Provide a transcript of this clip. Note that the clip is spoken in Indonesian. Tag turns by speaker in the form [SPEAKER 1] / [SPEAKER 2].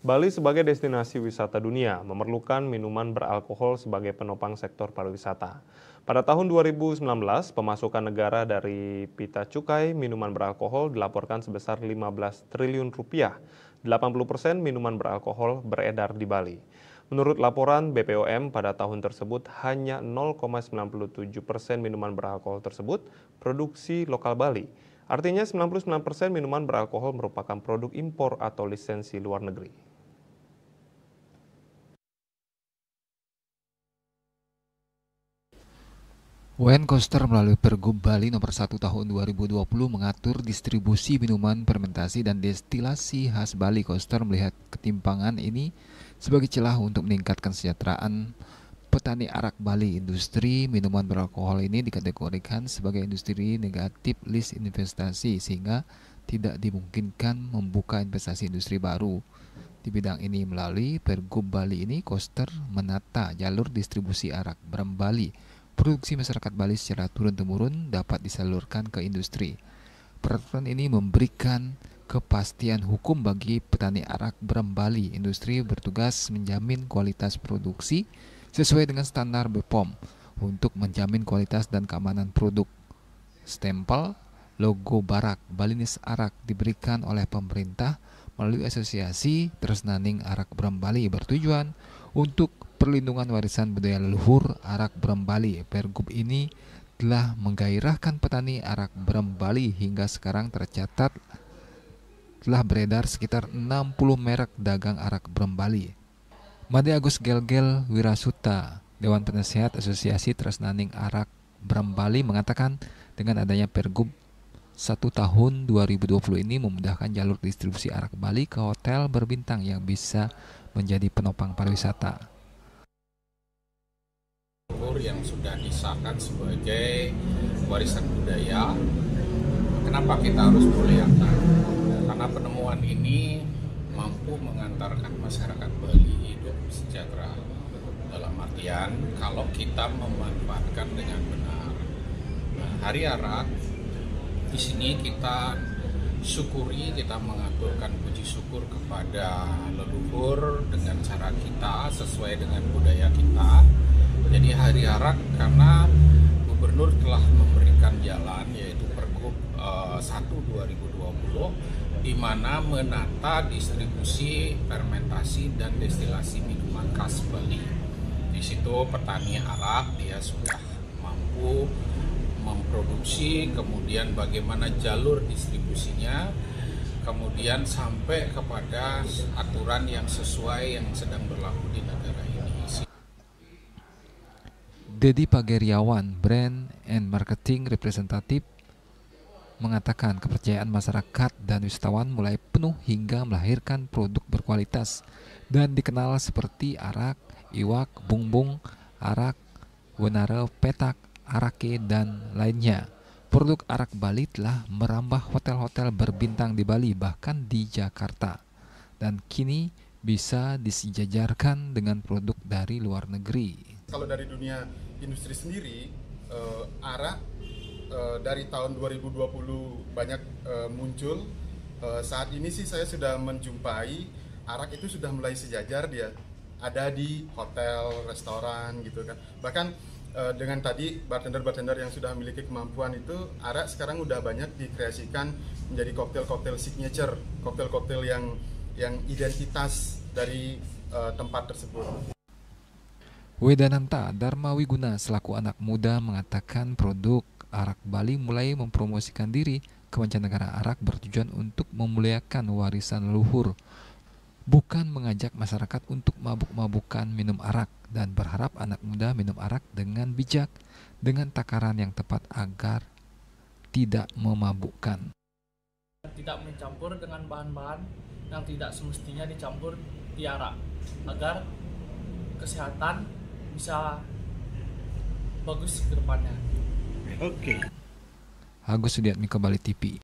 [SPEAKER 1] Bali sebagai destinasi wisata dunia memerlukan minuman beralkohol sebagai penopang sektor pariwisata. Pada tahun 2019, pemasukan negara dari pita cukai minuman beralkohol dilaporkan sebesar 15 triliun rupiah. 80% minuman beralkohol beredar di Bali. Menurut laporan BPOM, pada tahun tersebut hanya 0,97% minuman beralkohol tersebut produksi lokal Bali. Artinya 99% minuman beralkohol merupakan produk impor atau lisensi luar negeri.
[SPEAKER 2] UN Koster melalui Pergub Bali Nomor 1 Tahun 2020 mengatur distribusi minuman fermentasi dan destilasi khas Bali. Koster melihat ketimpangan ini sebagai celah untuk meningkatkan kesejahteraan petani arak Bali. Industri minuman beralkohol ini dikategorikan sebagai industri negatif list investasi sehingga tidak dimungkinkan membuka investasi industri baru di bidang ini. Melalui Pergub Bali ini, Koster menata jalur distribusi arak brand Bali. Produksi masyarakat Bali secara turun-temurun dapat disalurkan ke industri. Peraturan ini memberikan kepastian hukum bagi petani arak brand Bali. Industri bertugas menjamin kualitas produksi sesuai dengan standar BPOM untuk menjamin kualitas dan keamanan produk. Stempel logo Barak Balinese Arak diberikan oleh pemerintah melalui Asosiasi Tresnaning Arak Brand Bali bertujuan untuk perlindungan warisan budaya leluhur arak brand Bali. Pergub ini telah menggairahkan petani arak brand Bali. Hingga sekarang tercatat telah beredar sekitar 60 merek dagang arak brand Bali. Made Agus Gelgel Wirasuta, Dewan Penasehat Asosiasi Tresnaning Arak Brand Bali mengatakan dengan adanya Pergub 1 tahun 2020 ini memudahkan jalur distribusi arak Bali ke hotel berbintang yang bisa menjadi penopang pariwisata.
[SPEAKER 3] Yang sudah disahkan sebagai warisan budaya, kenapa kita harus muliakan? Karena penemuan ini mampu mengantarkan masyarakat Bali hidup sejahtera. Dalam artian, kalau kita memanfaatkan dengan benar. Nah, Hari Arak di sini kita syukuri, kita mengaturkan puji syukur kepada leluhur dengan cara kita sesuai dengan budaya kita. Jadi Hari Arak karena Gubernur telah memberikan jalan yaitu Pergub 1 2020 di mana menata distribusi fermentasi dan destilasi minuman khas Bali. Di situ petani arak dia sudah mampu memproduksi, kemudian bagaimana jalur distribusinya, kemudian sampai kepada aturan yang sesuai yang sedang berlaku di negara ini.
[SPEAKER 2] Dedi Pageriawan, Brand and Marketing Representative, mengatakan kepercayaan masyarakat dan wisatawan mulai penuh hingga melahirkan produk berkualitas dan dikenal seperti arak, iwak, bungbung, arak, wenare, petak, arake, dan lainnya. Produk arak Bali telah merambah hotel-hotel berbintang di Bali bahkan di Jakarta dan kini bisa disejajarkan dengan produk dari luar negeri.
[SPEAKER 4] Kalau dari dunia industri sendiri, arak dari tahun 2020 banyak muncul. Saat ini sih saya sudah menjumpai arak itu sudah mulai sejajar, dia ada di hotel, restoran gitu kan. Bahkan dengan tadi bartender-bartender yang sudah memiliki kemampuan itu, arak sekarang udah banyak dikreasikan menjadi koktail-koktail signature, koktail-koktail yang identitas dari tempat tersebut.
[SPEAKER 2] Wedananta Dharma Wiguna selaku anak muda mengatakan produk arak Bali mulai mempromosikan diri ke mancanegara. Arak bertujuan untuk memuliakan warisan leluhur, bukan mengajak masyarakat untuk mabuk-mabukan minum arak, dan berharap anak muda minum arak dengan bijak, dengan takaran yang tepat agar tidak memabukkan.
[SPEAKER 5] Tidak mencampur dengan bahan-bahan yang tidak semestinya dicampur di arak, agar kesehatan bisa bagus ke depannya.
[SPEAKER 2] Agus Sudiatmiko, Bali TV.